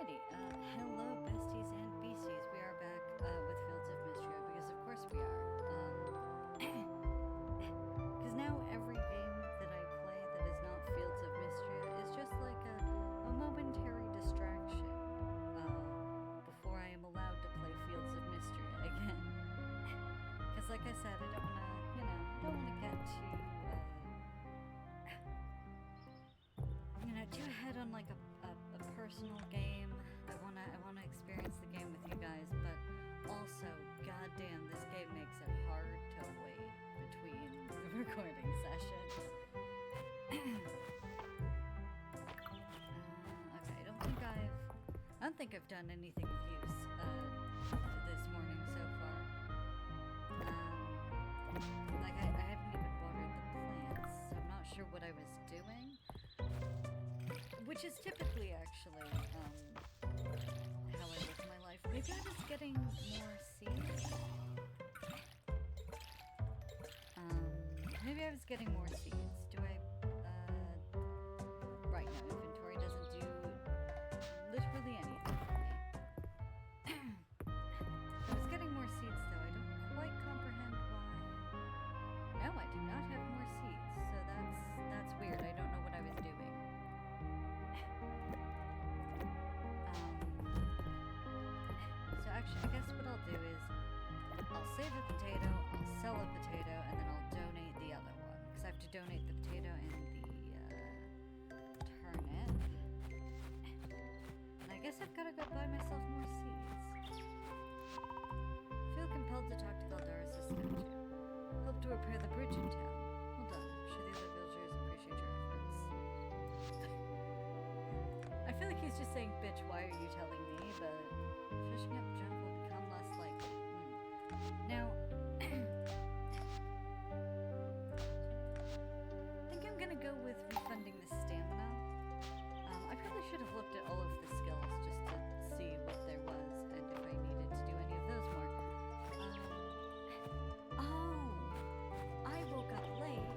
Hello besties and beasties. We are back with Fields of Mistria because of course we are. Because now every game that I play that is not Fields of Mistria is just like a momentary distraction before I am allowed to play Fields of Mistria again. Because like I said, I don't want to, don't want to get too ahead on like a personal game. I wanna experience the game with you guys, but also, goddamn, this game makes it hard to wait between recording sessions. Okay, I don't think I've done anything of use this morning so far. Like I haven't even watered the plants, so I'm not sure what I was doing. Which is typically, actually, how I live my life. Maybe I was getting more seeds. Maybe I was getting more seeds. Do I, right, no, inventory doesn't do literally anything for me. I was getting more seeds, though. I don't quite comprehend why. No, I do not have more seeds, so that's weird. I don't know what I was doing. Actually, I guess what I'll do is I'll save a potato, I'll sell a potato, and then I'll donate the other one. Because I have to donate the potato and the turnip. And I guess I've got to go buy myself more seeds. Feel compelled to talk to Galdar's statue. Help to repair the bridge in town. Well done. I'm sure the other villagers appreciate your efforts. I feel like he's just saying, bitch, why are you telling me? But fishing up junk will become less likely. Now, I think I'm gonna go with refunding the stamina. I probably should have looked at all of the skills just to see what there was and if I needed to do any of those more. I woke up late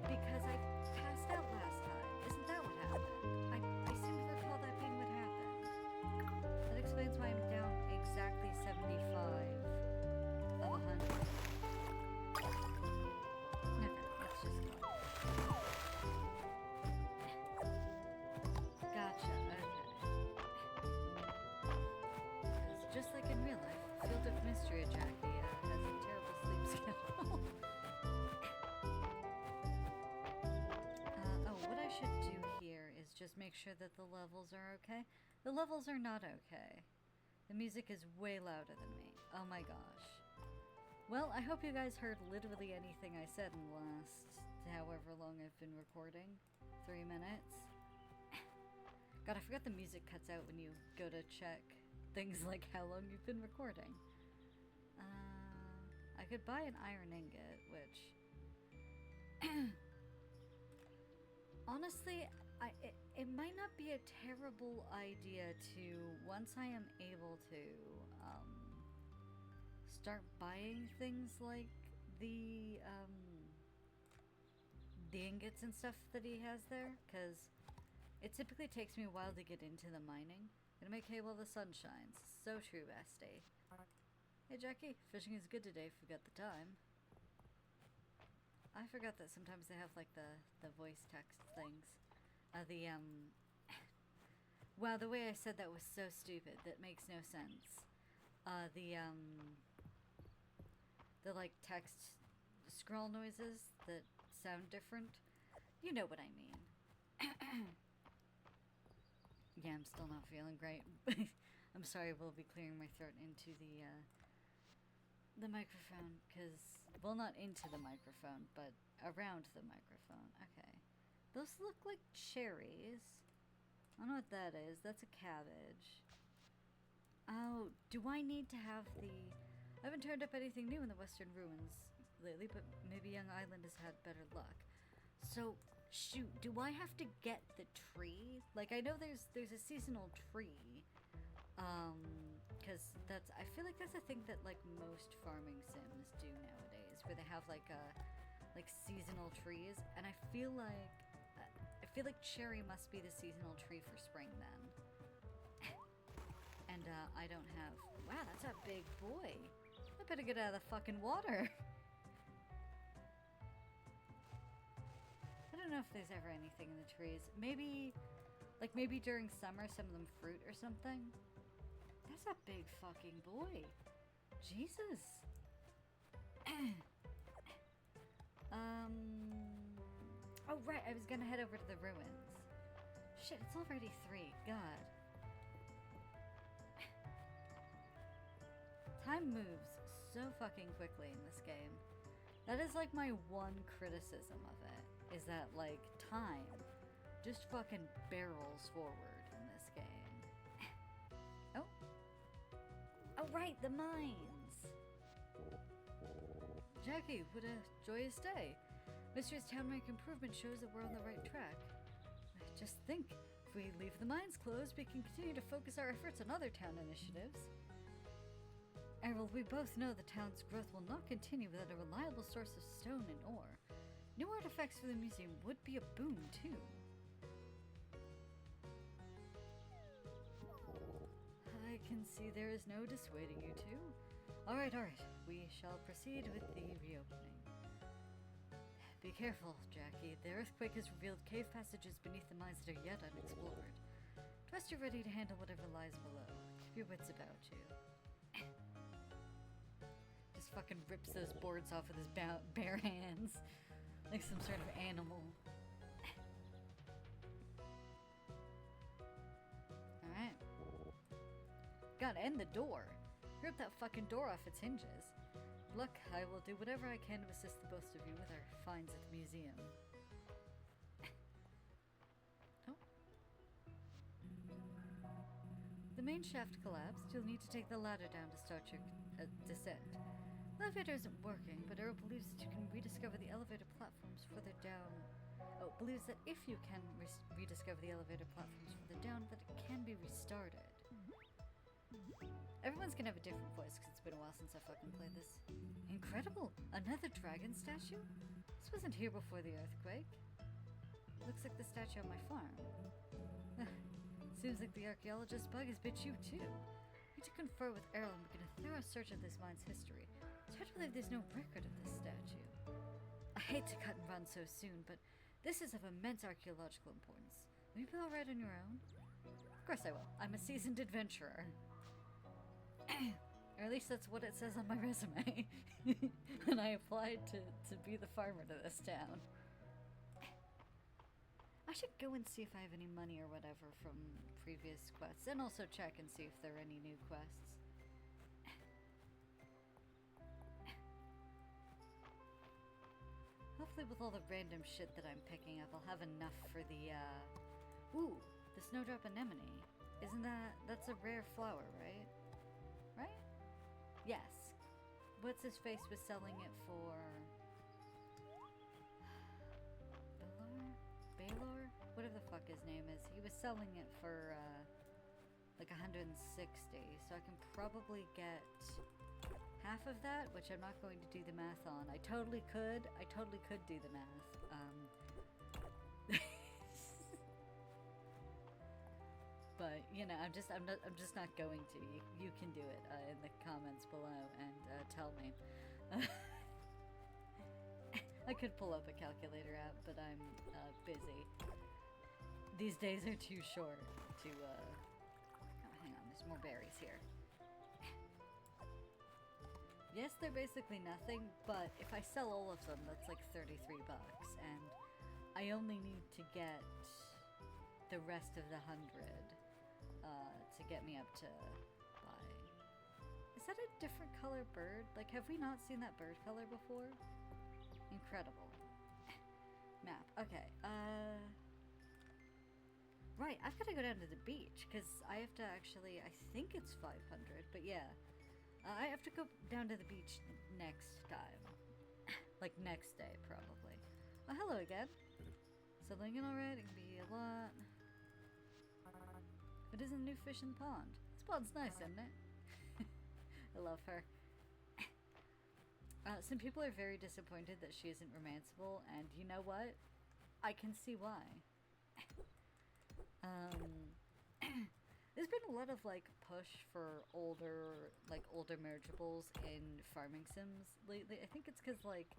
because I passed out last time. Isn't that what happened? I seem to recall that being what happened. That explains why I'm down exactly 75 of 100. Okay, let's just go. Gotcha, okay. Because just like in real life, Field of Mistria Jackie has a terrible sleep schedule. What I should do here is just make sure that the levels are okay. The levels are not okay. The music is way louder than me. Oh my gosh. Well, I hope you guys heard literally anything I said in the last however long I've been recording. 3 minutes. God, I forgot the music cuts out when you go to check things like how long you've been recording. I could buy an iron ingot, which... Honestly, it might not be a terrible idea to, once I am able to, start buying things like the ingots and stuff that he has there, because it typically takes me a while to get into the mining. Gonna make hay while the sun shines. So true, bestie. Hey, Jackie, fishing is good today, forgot the time. I forgot that sometimes they have, like, the voice text things. Wow, the way I said that was so stupid. That makes no sense. The, like, text scroll noises that sound different. You know what I mean. Yeah, I'm still not feeling great. I'm sorry, we'll be clearing my throat into the microphone, because, well, not into the microphone, but around the microphone. Okay. Those look like cherries. I don't know what that is. That's a cabbage. Oh, do I need to have the... I haven't turned up anything new in the Western Ruins lately, but maybe Young Island has had better luck. So, shoot, do I have to get the tree? Like, I know there's a seasonal tree. Because I feel like that's a thing that, like, most farming sims do nowadays, where they have, like, seasonal trees, and I feel like cherry must be the seasonal tree for spring, then. I don't have... Wow, that's a big boy. I better get out of the fucking water. I don't know if there's ever anything in the trees. Maybe, like maybe during summer, some of them fruit or something. That's a big fucking boy. Jesus. Oh right, I was gonna head over to the ruins. Shit, it's already 3. God. Time moves so fucking quickly in this game. That is like my one criticism of it, is that like time just fucking barrels forward in this game. Oh. Oh right, the mines! Jackie, what a joyous day. Mistria's town-make improvement shows that we're on the right track. Just think, if we leave the mines closed, we can continue to focus our efforts on other town initiatives. Errol, we both know the town's growth will not continue without a reliable source of stone and ore. New artifacts for the museum would be a boon, too. I can see there is no dissuading you two. Alright. We shall proceed with the reopening. Be careful, Jackie. The earthquake has revealed cave passages beneath the mines that are yet unexplored. Trust you're ready to handle whatever lies below. Keep your wits about you. Just fucking rips those boards off with his bare hands. Like some sort of animal. Alright. God, end the door. Rip that fucking door off its hinges. Look, I will do whatever I can to assist the both of you with our finds at the museum. Oh. The main shaft collapsed. You'll need to take the ladder down to start your descent. The elevator isn't working, but Earl believes that you can rediscover the elevator platforms further down. Oh, believes that if you can rediscover the elevator platforms further down, that it can be restarted. Everyone's gonna have a different voice because it's been a while since I fucking played this. Incredible! Another dragon statue? This wasn't here before the earthquake. Looks like the statue on my farm. Seems like the archaeologist bug has bit you too. We need to confer with Errol and begin a thorough search of this mine's history. It's hard to believe there's no record of this statue. I hate to cut and run so soon, but this is of immense archaeological importance. Will you be alright on your own? Of course I will. I'm a seasoned adventurer. Or at least that's what it says on my resume when I applied to be the farmer to this town. I should go and see if I have any money or whatever from previous quests, and also check and see if there are any new quests. Hopefully with all the random shit that I'm picking up, I'll have enough for the, Ooh, the snowdrop anemone. Isn't that's a rare flower, right? Right? Yes. What's his face was selling it for... Baylor? Whatever the fuck his name is. He was selling it for, like 160. So I can probably get half of that, which I'm not going to do the math on. I totally could do the math. But you know, I'm just not going to. You can do it in the comments below and tell me. I could pull up a calculator app, but I'm busy. These days are too short to. Oh, hang on, there's more berries here. Yes, they're basically nothing, but if I sell all of them, that's like 33 bucks, and I only need to get the rest of the 100 to get me up to buy. Is that a different color bird? Like, have we not seen that bird color before? Incredible. Map. Okay. Right, I've got to go down to the beach, because I have to actually, I think it's 500, but yeah. I have to go down to the beach next time. Like, next day, probably. Oh, hello again. Settling in alright, it can be a lot. It isn't a new fish in the pond. This pond's nice, isn't it? I love her. Some people are very disappointed that she isn't romanceable, and you know what? I can see why. There's been a a lot of like push for older marriageables in farming sims lately. I think it's because like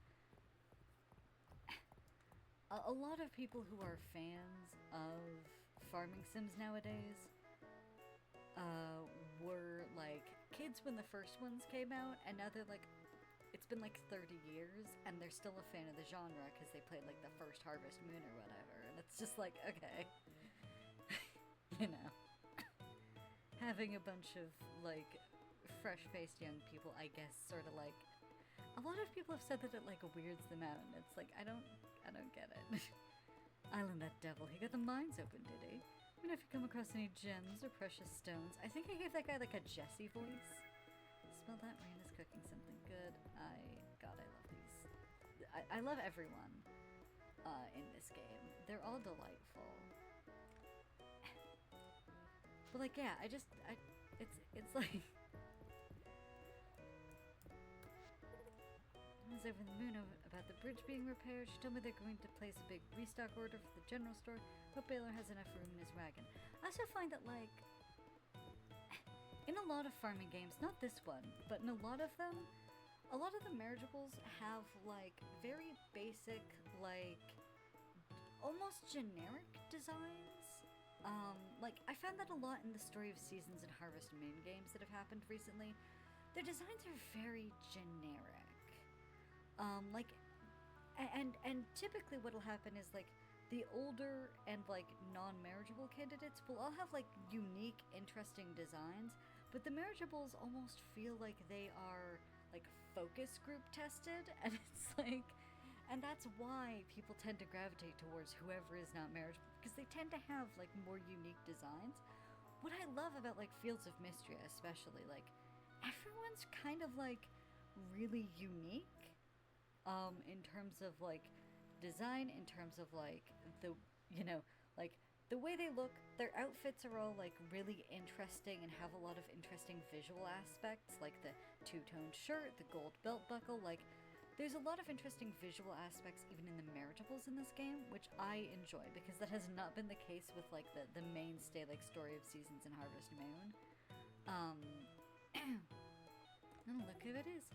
a lot of people who are fans of farming sims nowadays were like kids when the first ones came out, and now they're like, it's been like 30 years and they're still a fan of the genre because they played like the first Harvest Moon or whatever, and it's just like, okay. You know, having a bunch of like fresh-faced young people, I guess, sort of like, a lot of people have said that it like weirds them out, and it's like, I don't get it. Island that devil, he got the mines open, did he? I mean, if you come across any gems or precious stones. I think I gave that guy like a Jesse voice. Smell that? Rain is cooking something good. God, I love these. I love everyone in this game. They're all delightful. But like, yeah, it's like, I was over the moon about the bridge being repaired. She told me they're going to place a big restock order for the general store. Hope Baylor has enough room in his wagon. I also find that, like, in a lot of farming games, not this one, but in a lot of them, a lot of the marriageables have, like, very basic, like, almost generic designs. Like, I found that a lot in the Story of Seasons and Harvest Moon games that have happened recently. Their designs are very generic. Like, and typically what'll happen is, like, the older and, like, non-marriageable candidates will all have, like, unique, interesting designs, but the marriageables almost feel like they are, like, focus group tested, and it's like, and that's why people tend to gravitate towards whoever is not marriageable, because they tend to have, like, more unique designs. What I love about, like, Fields of Mistria especially, like, everyone's kind of, like, really unique. In terms of, like, design, in terms of, like, the, you know, like, the way they look, their outfits are all, like, really interesting and have a lot of interesting visual aspects, like the two-tone shirt, the gold belt buckle, like, there's a lot of interesting visual aspects even in the marriageables in this game, which I enjoy, because that has not been the case with, like, the mainstay, like, Story of Seasons and Harvest Moon. And look who it is.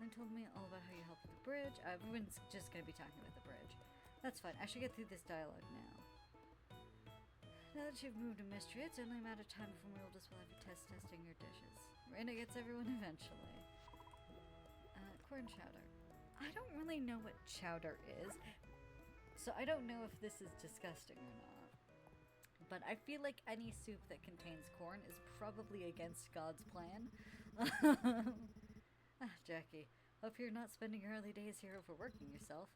Then told me all about how you helped with the bridge. Everyone's just gonna be talking about the bridge. That's fine. I should get through this dialogue now. Now that you've moved to Mistria, it's only a matter of time before Mildus will have you testing your dishes. Raina gets everyone eventually. Corn chowder. I don't really know what chowder is, so I don't know if this is disgusting or not. But I feel like any soup that contains corn is probably against God's plan. Jackie, hope you're not spending your early days here overworking yourself.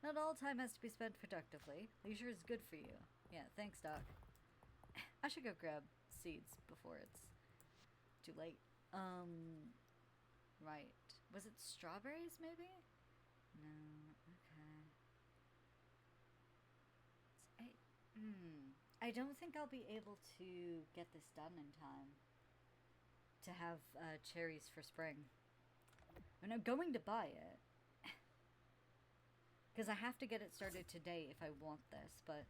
Not all time has to be spent productively. Leisure is good for you. Yeah, thanks, Doc. I should go grab seeds before it's too late. Right. Was it strawberries, maybe? No, okay. I don't think I'll be able to get this done in time to have cherries for spring. I mean, I'm going to buy it. Because I have to get it started today if I want this, but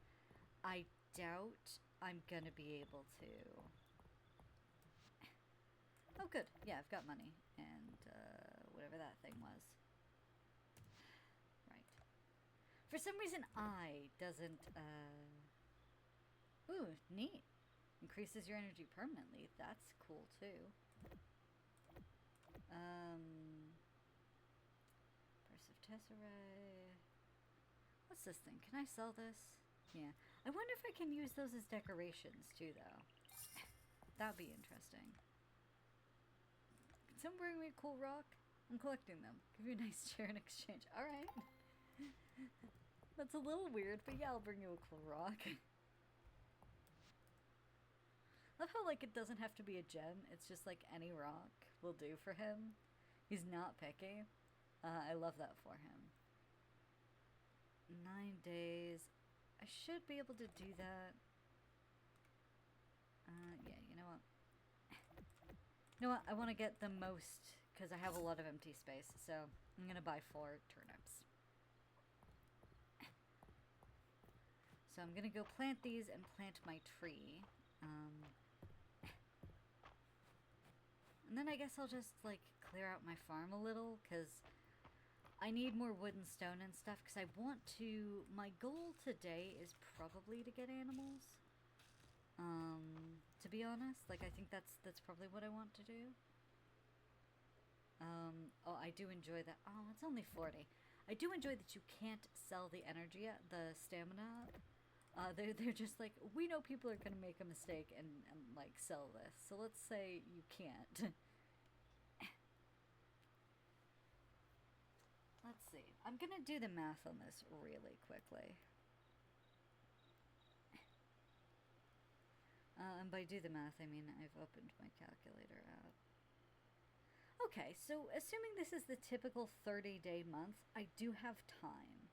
I doubt I'm gonna be able to. Oh, good. Yeah, I've got money. And, whatever that thing was. Right. For some reason, I doesn't, Ooh, neat. Increases your energy permanently. That's cool, too. Purse of Tesserae. What's this thing? Can I sell this? Yeah. I wonder if I can use those as decorations, too, though. That'd be interesting. Can someone bring me a cool rock? I'm collecting them. Give you a nice chair in exchange. Alright. That's a little weird, but yeah, I'll bring you a cool rock. Love how, like, it doesn't have to be a gem. It's just, like, any rock will do for him. He's not picky. I love that for him. 9 days. I should be able to do that. Yeah, you know what? You know what? I want to get the most, because I have a lot of empty space, so I'm going to buy 4 turnips. So I'm going to go plant these and plant my tree. then I guess I'll just, like, clear out my farm a little, because I need more wood and stone and stuff, because I want to... My goal today is probably to get animals. To be honest, like, I think that's probably what I want to do. Oh, I do enjoy that. Oh, it's only 40. I do enjoy that you can't sell the energy, the stamina up. They're just like, we know people are going to make a mistake and, like, sell this. So let's say you can't. Let's see. I'm going to do the math on this really quickly. And by do the math, I mean I've opened my calculator app. Okay, so assuming this is the typical 30-day month, I do have time.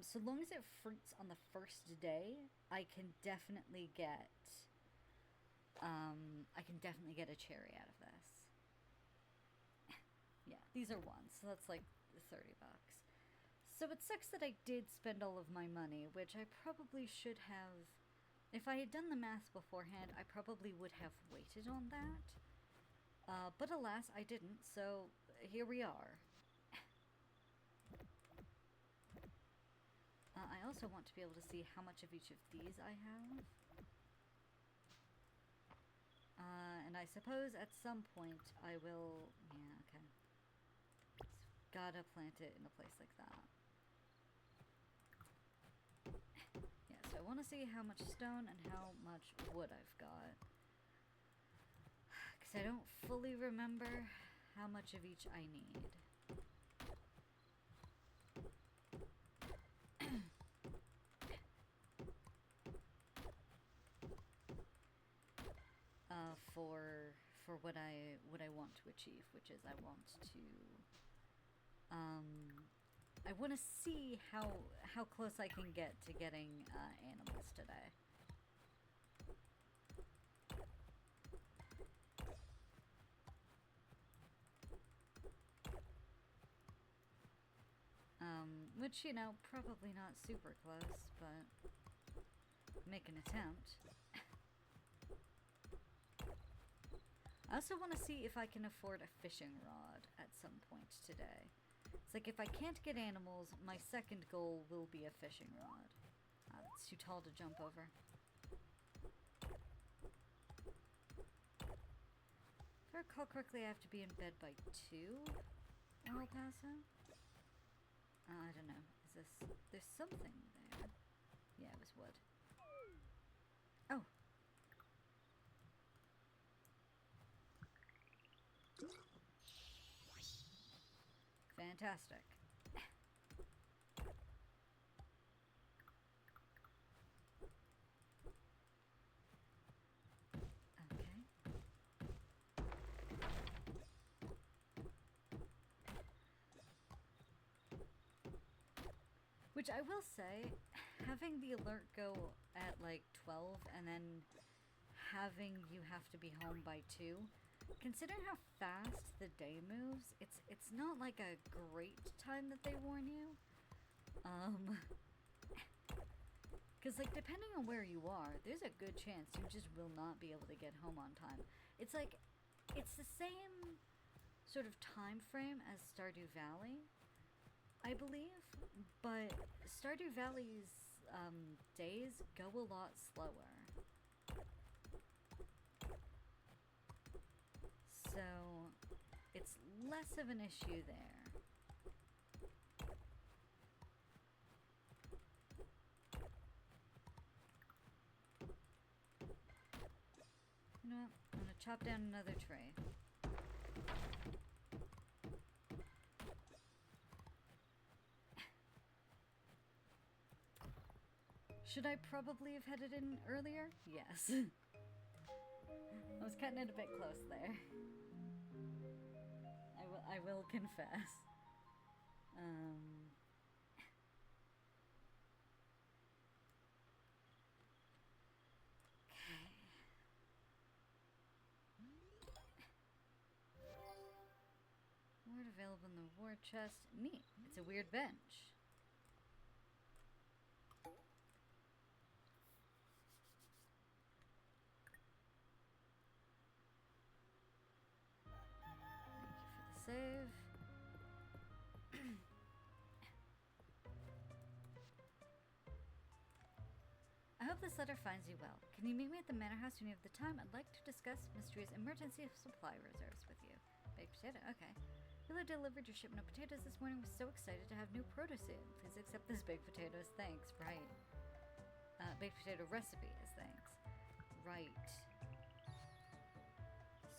So long as it fruits on the first day, I can definitely get a cherry out of this. Yeah, these are ones, so that's like 30 bucks. So it sucks that I did spend all of my money, which I probably should have. If I had done the math beforehand, I probably would have waited on that. But alas, I didn't, so here we are. I also want to be able to see how much of each of these I have. And I suppose at some point I will... Yeah, okay. Just gotta plant it in a place like that. Yeah, so I want to see how much stone and how much wood I've got. Because I don't fully remember how much of each I need. For what I want to achieve, which is I want to see how close I can get to getting animals today. Which, you know, probably not super close, but make an attempt. I also want to see if I can afford a fishing rod at some point today. It's like if I can't get animals, my second goal will be a fishing rod. That's too tall to jump over. If I recall correctly, I have to be in bed by 2 or I'll pass out. I don't know. Is this... There's something there. Yeah, it was wood. Oh. Fantastic. Okay. Which I will say, having the alert go at like 12 and then having you have to be home by 2, considering how fast the day moves, it's not like a great time that they warn you. Because, like, depending on where you are, there's a good chance you just will not be able to get home on time. It's like, it's the same sort of time frame as Stardew Valley, I believe, but Stardew Valley's days go a lot slower. So, it's less of an issue there. You know what? I'm gonna chop down another tree. Should I probably have headed in earlier? Yes. I was cutting it a bit close there. I will confess. Okay. Word available in the war chest. Neat. It's a weird bench. save. I hope this letter finds you well. Can you meet me at the manor house when you have the time? I'd like to discuss Mistria's emergency supply reserves with you. Baked potato, okay. Wheeler delivered your shipment of potatoes this morning. Was so excited to have new produce in. Please accept this baked potatoes. Thanks. Right. Baked potato recipe is thanks. Right.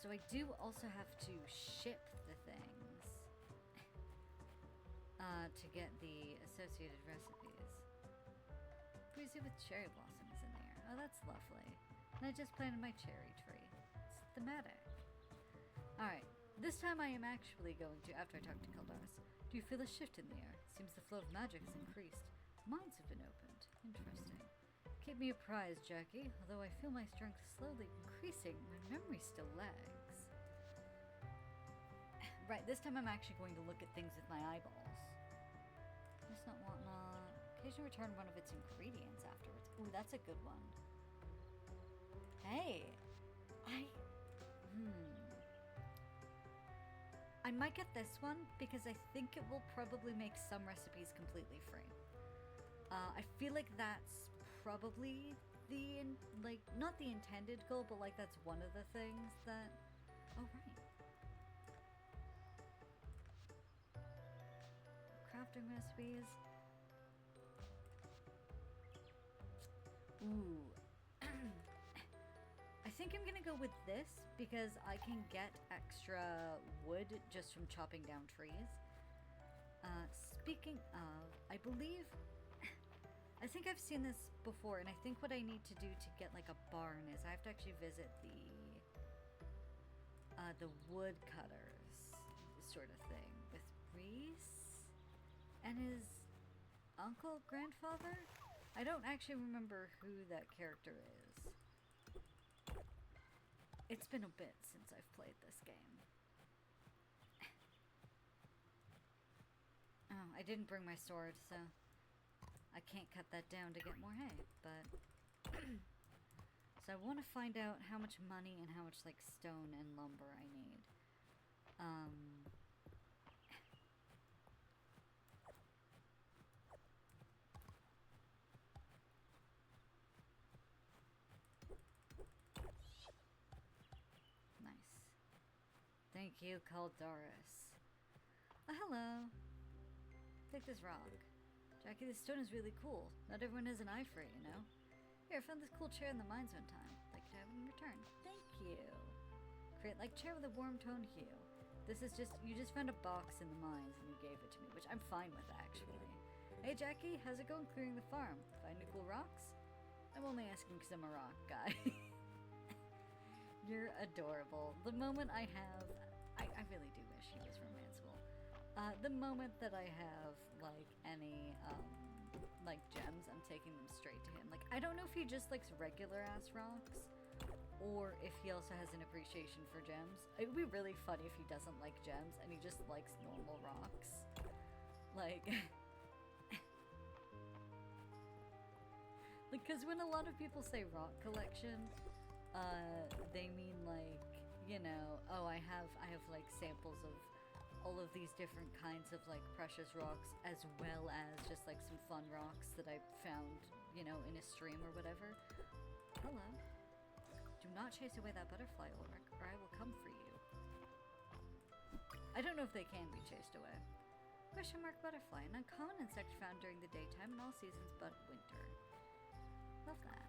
So I do also have to ship the things to get the associated recipes. Breezy with cherry blossoms in there. Oh, that's lovely. And I just planted my cherry tree. It's thematic. Alright. This time I am actually going to, after I talk to Keldaris, do you feel a shift in the air? Seems the flow of magic has increased. Mines have been opened. Interesting. Keep me apprised, Jackie. Although I feel my strength slowly increasing, my memory still lags. Right, this time I'm actually going to look at things with my eyeballs. It's not whatnot. Occasionally return one of its ingredients afterwards. Ooh, that's a good one. Hey! I might get this one because I think it will probably make some recipes completely free. I feel like that's probably the, not the intended goal, but like that's one of the things that... Oh, right. Crafting recipes. Ooh. I think I'm gonna go with this because I can get extra wood just from chopping down trees. Speaking of, I believe... I think I've seen this before, and I think what I need to do to get like a barn is I have to actually visit the woodcutters sort of thing with Reese and his uncle, grandfather? I don't actually remember who that character is. It's been a bit since I've played this game. Oh, I didn't bring my sword, so I can't cut that down to get more hay, but... So I want to find out how much money and how much, like, stone and lumber I need. Nice. Thank you, Caldaris. Hello. Take this rock. Jackie, this stone is really cool. Not everyone has an eye for it, you know? Here, I found this cool chair in the mines one time. I'd like to have it in return. Thank you. Create like chair with a warm tone hue. This is just, you just found a box in the mines and you gave it to me, which I'm fine with, actually. Hey, Jackie, how's it going clearing the farm? Find any cool rocks? I'm only asking because I'm a rock guy. You're adorable. The moment I have... I really do wish he was romanceable. The moment that I have, like, any, like, gems, I'm taking them straight to him. Like, I don't know if he just likes regular-ass rocks, or if he also has an appreciation for gems. It would be really funny if he doesn't like gems, and he just likes normal rocks. Like... Because when a lot of people say rock collection, they mean, like, you know, oh, I have like samples of all of these different kinds of like precious rocks, as well as just like some fun rocks that I found, you know, in a stream or whatever. Hello. Do not chase away that butterfly, Ulrich, or I will come for you. I don't know if they can be chased away. Question mark butterfly, an uncommon insect found during the daytime in all seasons but winter. Love that.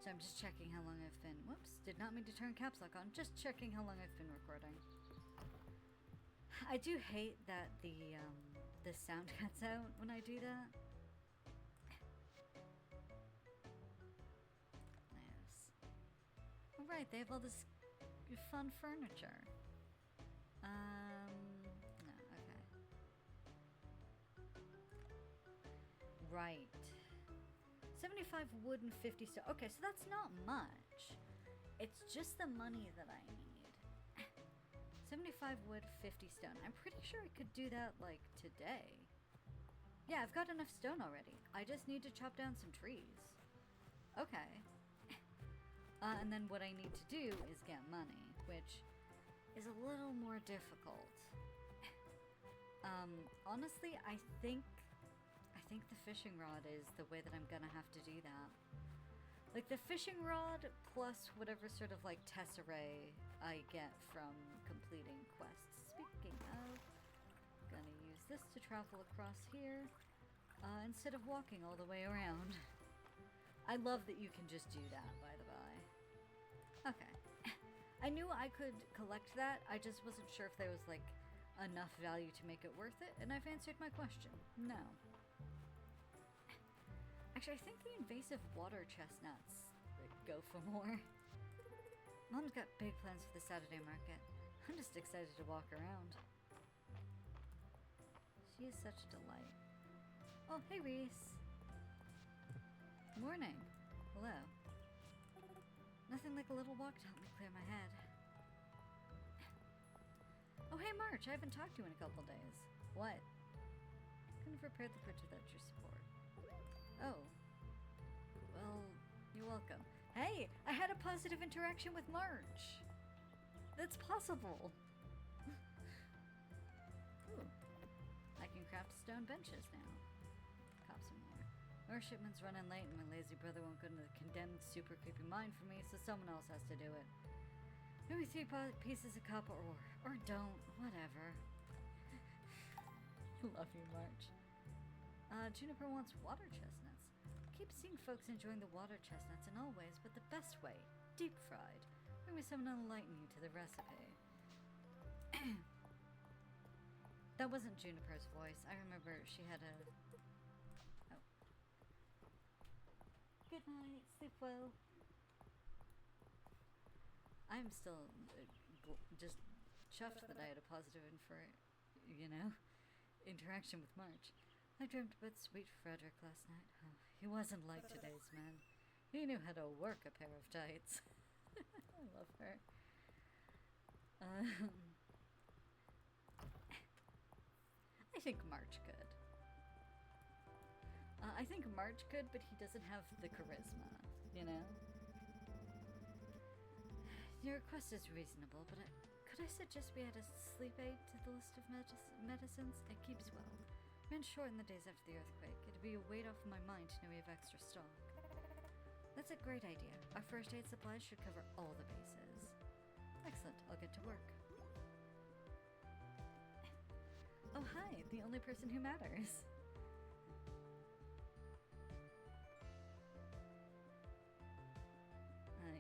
So I'm just checking how long I've been... Whoops, did not mean to turn caps lock on. Just checking how long I've been recording. I do hate that the sound cuts out when I do that. Nice. Alright, they have all this fun furniture. No, okay. Right. 75 wood and 50 stone. Okay, so that's not much. It's just the money that I need. 75 wood, 50 stone. I'm pretty sure I could do that, like, today. Yeah, I've got enough stone already. I just need to chop down some trees. Okay. And then what I need to do is get money, which is a little more difficult. Honestly, I think the fishing rod is the way that I'm gonna have to do that. Like, the fishing rod plus whatever sort of, like, tesserae I get from completing quests. Speaking of, gonna use this to travel across here, instead of walking all the way around. I love that you can just do that, by the by. Okay. I knew I could collect that, I just wasn't sure if there was, like, enough value to make it worth it, and I've answered my question. No. Actually, I think the invasive water chestnuts go for more. Mom's got big plans for the Saturday market. I'm just excited to walk around. She is such a delight. Oh, hey, Reese. Morning. Hello. Nothing like a little walk to help me clear my head. Oh, hey, March. I haven't talked to you in a couple days. What? Couldn't have prepared the bridge without your support. Oh. Well, you're welcome. Hey, I had a positive interaction with March. That's possible. Ooh. I can craft stone benches now. Cop some more. Our shipment's running late and my lazy brother won't go into the condemned super creepy mine for me, so someone else has to do it. Maybe 3 pieces of copper or don't. Whatever. Love you, March. Juniper wants water chestnuts. I keep seeing folks enjoying the water chestnuts in all ways, but the best way, deep fried. Maybe someone will enlighten you to the recipe. That wasn't Juniper's voice. I remember she had a... Oh. Good night. Sleep well. I'm still just chuffed that I had a positive interaction with March. I dreamt about sweet Frederick last night. Oh, he wasn't like today's man. He knew how to work a pair of tights. I love her. I think March could. I think March could, but he doesn't have the charisma, you know? Your request is reasonable, but could I suggest we add a sleep aid to the list of medicines? It keeps well. Ran short in the days after the earthquake. It'd be a weight off of my mind to know we have extra stock. That's a great idea. Our first aid supplies should cover all the bases. Excellent. I'll get to work. Oh, hi. The only person who matters.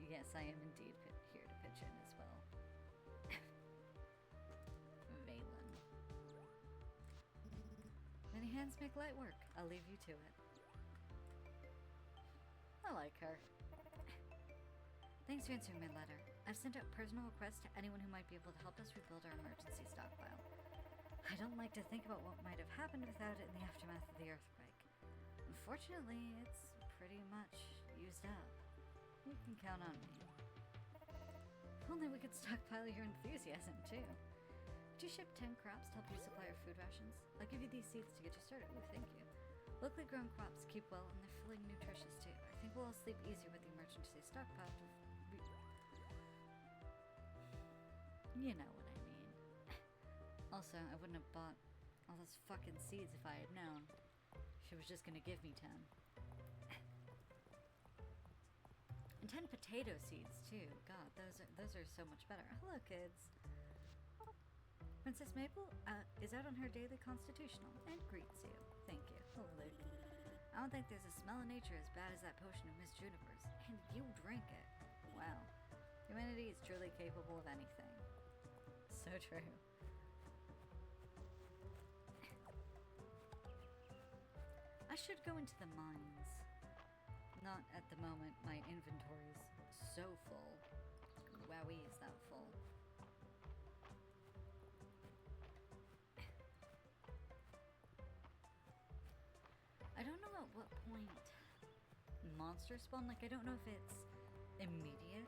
Yes, I am indeed here to pitch in as well. Valen. Many hands make light work. I'll leave you to it. I like her. Thanks for answering my letter. I've sent out personal requests to anyone who might be able to help us rebuild our emergency stockpile. I don't like to think about what might have happened without it in the aftermath of the earthquake. Unfortunately, it's pretty much used up. You can count on me. If only we could stockpile your enthusiasm, too. Could you ship 10 crops to help you supply our food rations? I'll give you these seeds to get you started. Ooh, thank you. Locally grown crops keep well, and they're filling nutritious, too. I think we'll all sleep easier with the emergency stockpile. You know what I mean. Also, I wouldn't have bought all those fucking seeds if I had known. She was just gonna give me 10. And 10 potato seeds, too. God, those are so much better. Hello, kids. Princess Maple is out on her daily constitutional and greets you. Thank you. Hello, Luke. I don't think there's a smell of nature as bad as that potion of Miss Juniper's. And you drink it. Wow. Humanity is truly capable of anything. So true. I should go into the mines. Not at the moment. My inventory's so full. Wowie, is that full? I don't know at what point monsters spawn. Like, I don't know if it's immediate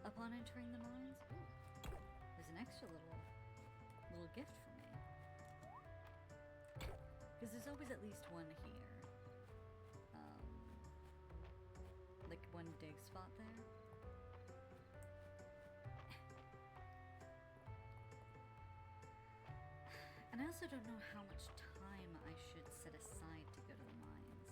upon entering the mines. Ooh, there's an extra little gift for me. Because there's always at least one here. Like one dig spot there. And I also don't know how much time I should set aside to go to the mines.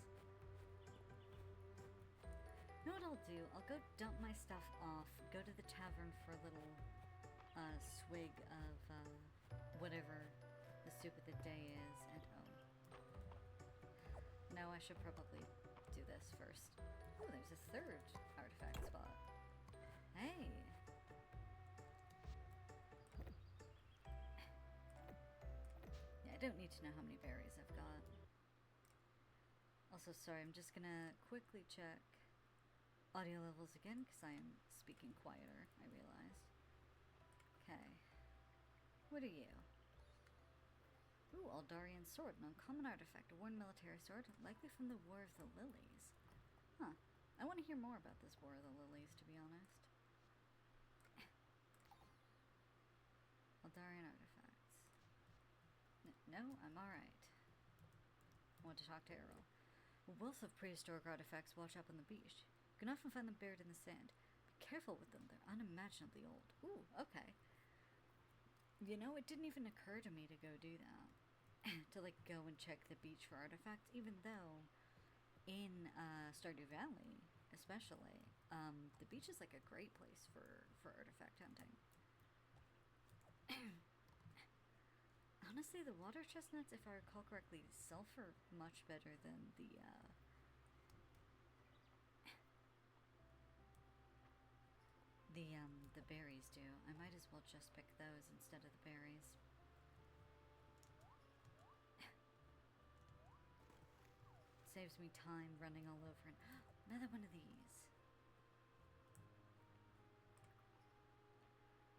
You know what I'll do? I'll go dump my stuff off, go to the tavern for a little swig of whatever the soup of the day is, and no, I should probably do this first. Oh, there's a third artifact spot. Hey! Yeah, I don't need to know how many berries I've got. Also, sorry, I'm just gonna quickly check audio levels again, because I am speaking quieter, I realized. Okay. What are you? Ooh, Aldarian sword, an uncommon artifact, a worn military sword, likely from the War of the Lilies. Huh. I want to hear more about this War of the Lilies, to be honest. Aldarian artifacts. No, I'm alright. I want to talk to Errol. A wealth of prehistoric artifacts wash up on the beach. You can often find them buried in the sand. Be careful with them, they're unimaginably old. Ooh, okay. You know, it didn't even occur to me to go do that. To, like, go and check the beach for artifacts, even though in Stardew Valley, especially, the beach is, like, a great place for artifact hunting. Honestly, the water chestnuts, if I recall correctly, sell for much better than the berries do. I might as well just pick those instead of the berries. Saves me time running all over. And another one of these.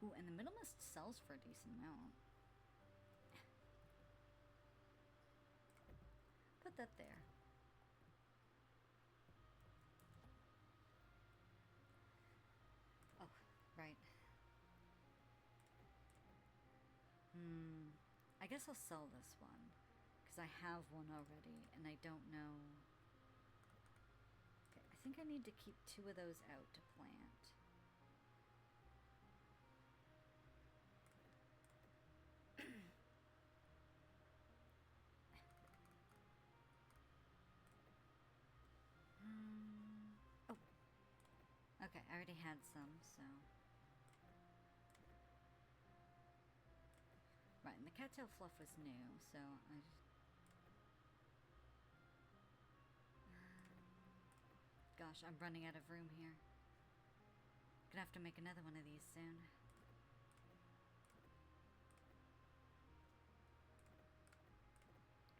Ooh, and the Middle Mist sells for a decent amount. Put that there. Oh, right. I guess I'll sell this one, because I have one already, and I don't know. Okay, I think I need to keep 2 of those out to plant. Oh. Okay, I already had some, so. Right, and the cattail fluff was new, so I just... gosh, I'm running out of room here. Gonna have to make another one of these soon.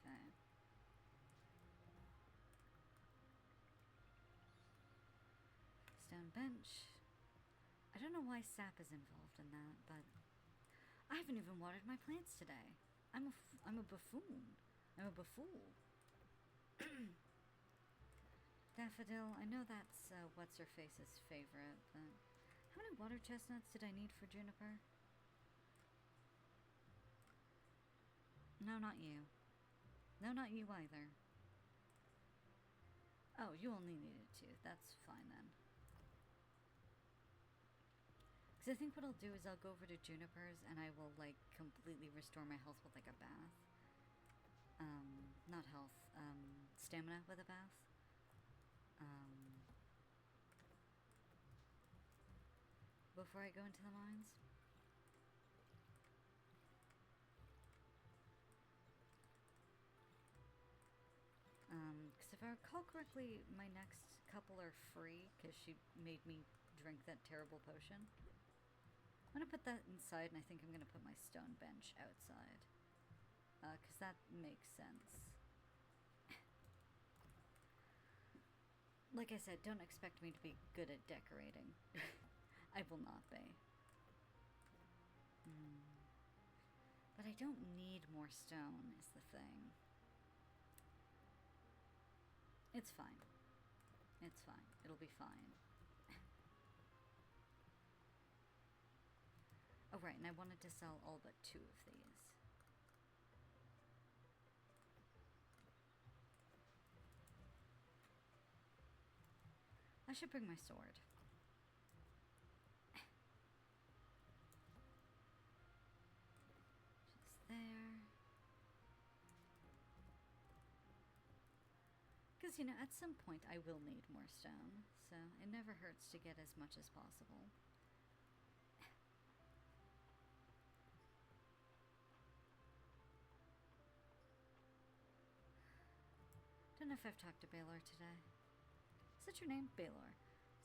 Okay. Stone bench. I don't know why sap is involved in that, but I haven't even watered my plants today. I'm a buffoon. I'm a buffool. Daffodil, I know that's what's-her-face's favorite, but how many water chestnuts did I need for Juniper? No, not you. No, not you either. Oh, you only needed 2. That's fine then. Because I think what I'll do is I'll go over to Juniper's and I will, like, completely restore my health with, like, a bath. Not health, stamina with a bath. Before I go into the mines. Because if I recall correctly, my next couple are free, because she made me drink that terrible potion. I'm going to put that inside, and I think I'm going to put my stone bench outside. Because that makes sense. Like I said, don't expect me to be good at decorating. I will not be. But I don't need more stone, is the thing. It's fine. It's fine. It'll be fine. Oh, right, and I wanted to sell all but 2 of these. I should bring my sword. Just there. Because, you know, at some point I will need more stone, so it never hurts to get as much as possible. Don't know if I've talked to Baylor today. Is that your name? Baylor.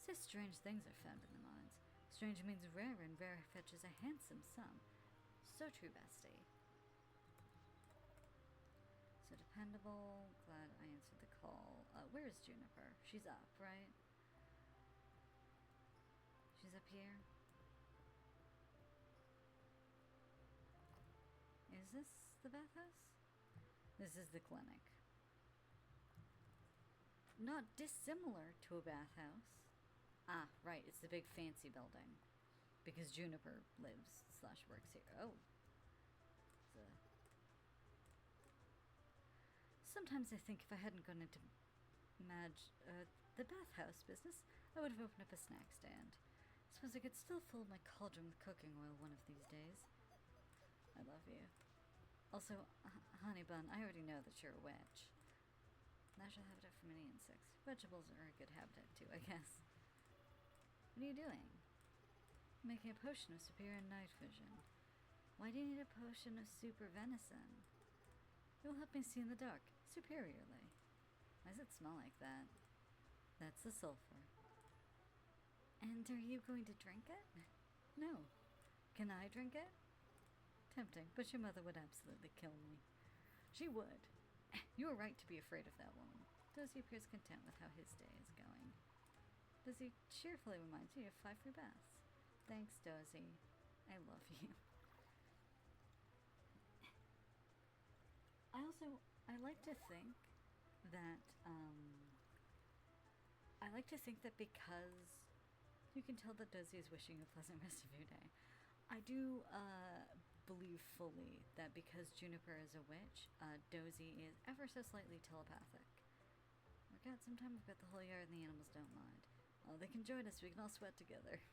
Says strange things are found in the mines. Strange means rare, and rare fetches a handsome sum. So true, bestie. So dependable. Glad I answered the call. Where is Juniper? She's up, right? She's up here. Is this the bathhouse? This is the clinic. Not dissimilar to a bathhouse. Ah, right, it's the big fancy building. Because Juniper lives / works here. Oh. Sometimes I think if I hadn't gone into the bathhouse business, I would have opened up a snack stand. Suppose I could still fill my cauldron with cooking oil one of these days. I love you. Also, honey bun, I already know that you're a witch. Natural habitat for many insects. Vegetables are a good habitat too, I guess. What are you doing? Making a potion of superior night vision. Why do you need a potion of super venison? It will help me see in the dark, superiorly. Why does it smell like that? That's the sulfur. And are you going to drink it? No. Can I drink it? Tempting, but your mother would absolutely kill me. She would. You were right to be afraid of that woman. Dozy appears content with how his day is going. Dozy cheerfully reminds you of 5 free baths. Thanks, Dozy. I love you. I like to think that because you can tell that Dozy is wishing you a pleasant rest of your day. I do believe fully that because Juniper is a witch, Dozy is ever so slightly telepathic. Work out sometime, we've got the whole yard and the animals don't mind. Oh, they can join us, we can all sweat together.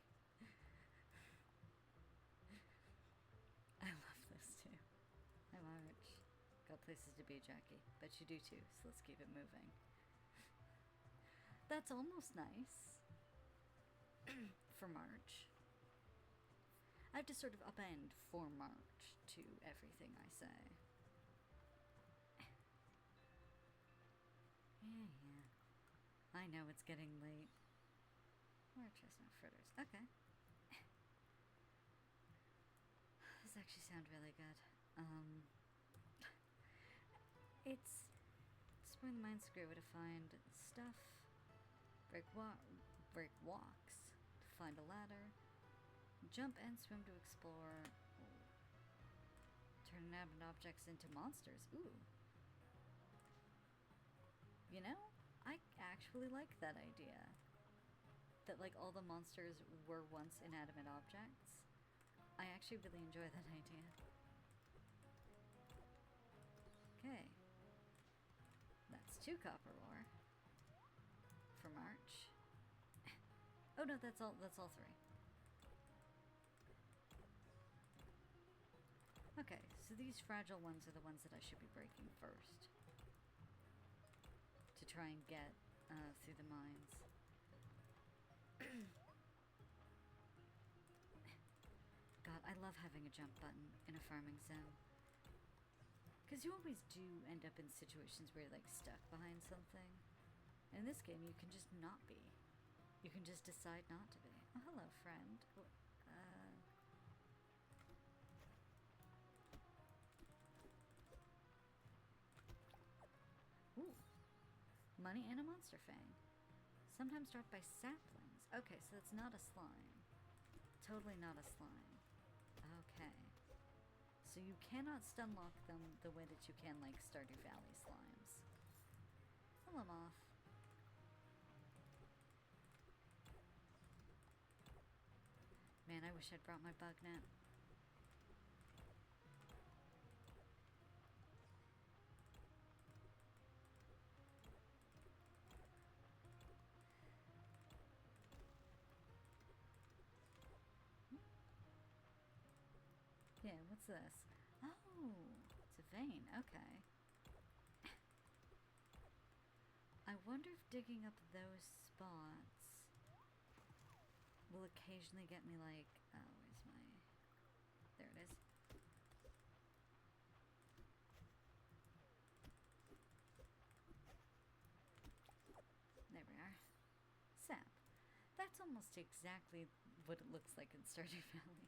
I love this too. Hi, March. Got places to be, Jackie. Bet you do too, so let's keep it moving. That's almost nice. For March. I have to sort of upend for March to everything I say. Yeah. I know it's getting late. More chestnut fritters. Okay. This actually sounds really good. It's exploring the mind's a great way to find stuff, break walks, to find a ladder, jump and swim to explore, turn inanimate objects into monsters. Ooh. You know, I actually like that idea. That like all the monsters were once inanimate objects. I actually really enjoy that idea. Okay. That's 2 copper ore. For March. Oh no, that's all 3. Okay, so these fragile ones are the ones that I should be breaking first. To try and get through the mines. God, I love having a jump button in a farming sim. Because you always do end up in situations where you're like stuck behind something. In this game, you can just not be. You can just decide not to be. Oh, hello, friend. Ooh. Money and a monster fang. Sometimes dropped by saplings. Okay, so it's not a slime. Totally not a slime. Okay. So you cannot stunlock them the way that you can, like, Stardew Valley slimes. Hello, moth. Man, I wish I'd brought my bug net. Yeah, what's this? Oh, it's a vein. Okay. I I wonder if digging up those spots will occasionally get me like, oh, where's my, there it is. There we are. Sap. That's almost exactly what it looks like in Stardew Valley.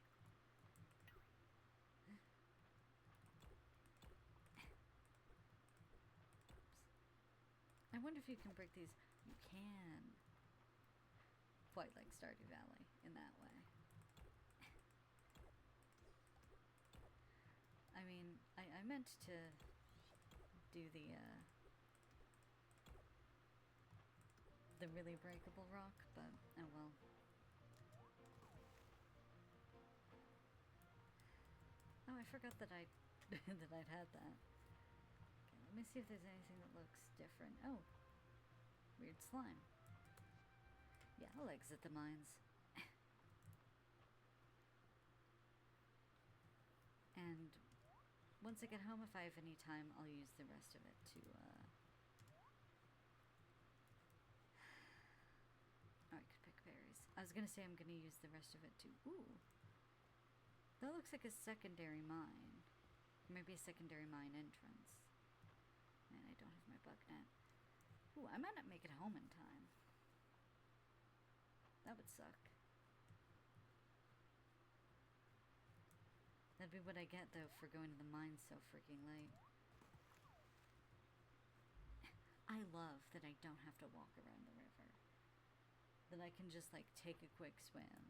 I wonder if you can break these. You can. Quite like Stardew Valley in that way. I mean, I meant to do the really breakable rock, but oh well. Oh, I forgot that I that I'd had that. Okay, let me see if there's anything that looks different. Oh, weird slime. Yeah, I'll exit the mines. And once I get home, if I have any time, I'll use the rest of it to, oh, I could pick berries. I was gonna say I'm gonna use the rest of it to, ooh. That looks like a secondary mine. Maybe a secondary mine entrance. Man, I don't have my bug net. Ooh, I might not make it home in time. That would suck. That'd be what I get, though, for going to the mines so freaking late. I love that I don't have to walk around the river. That I can just, like, take a quick swim.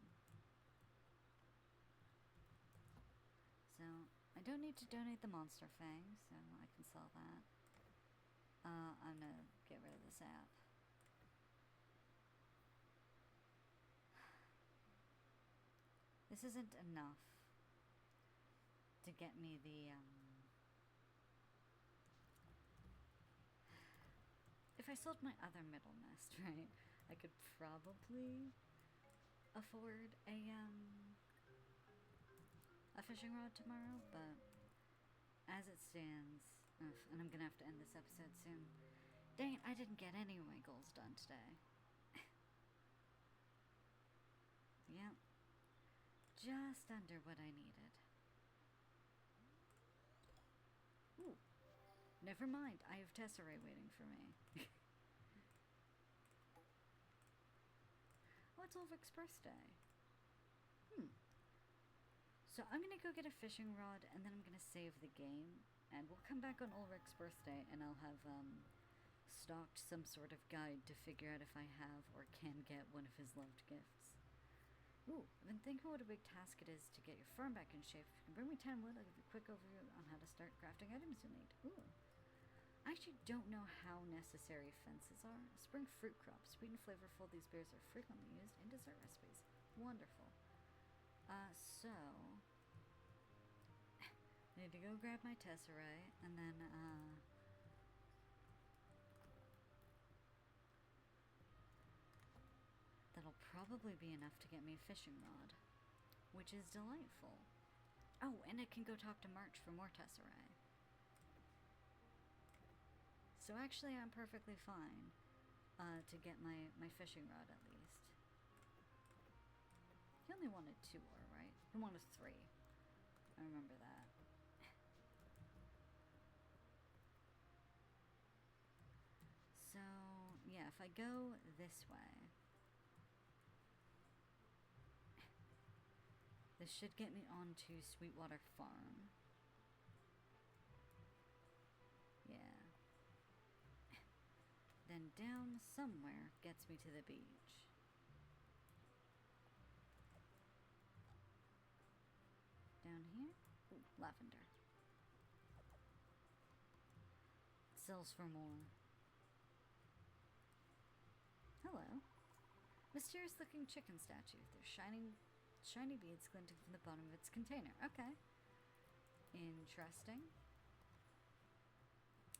So, I don't need to donate the monster fang, so I can sell that. I'm gonna get rid of the sap. This isn't enough to get me the, if I sold my other middle nest, right, I could probably afford a fishing rod tomorrow, but as it stands, and I'm gonna have to end this episode soon. Dang it, I didn't get any of my goals done today. Yep. Just under what I needed. Ooh. Never mind, I have Tesserae waiting for me. Oh, it's Ulrich's birthday. So I'm gonna go get a fishing rod, and then I'm gonna save the game, and we'll come back on Ulrich's birthday, and I'll have, stocked some sort of guide to figure out if I have or can get one of his loved gifts. Ooh, I've been thinking what a big task it is to get your farm back in shape. If you can bring me 10 wood, I'll give you a quick overview on how to start crafting items you'll need. Ooh. I actually don't know how necessary fences are. Spring fruit crops. Sweet and flavorful, these berries are frequently used in dessert recipes. Wonderful. So I need to go grab my Tesserae, and then, that'll probably be enough to get me a fishing rod, which is delightful. Oh, and I can go talk to March for more Tesserae. So actually, I'm perfectly fine, to get my fishing rod at least. He only wanted 2 ore, right? He wanted 3. I remember that. So, yeah, if I go this way, this should get me onto Sweetwater Farm. Yeah. Then down somewhere gets me to the beach. Down here? Ooh, lavender. It sells for more. Hello. Mysterious looking chicken statue. There's shiny beads glinting from the bottom of its container. Okay. Interesting.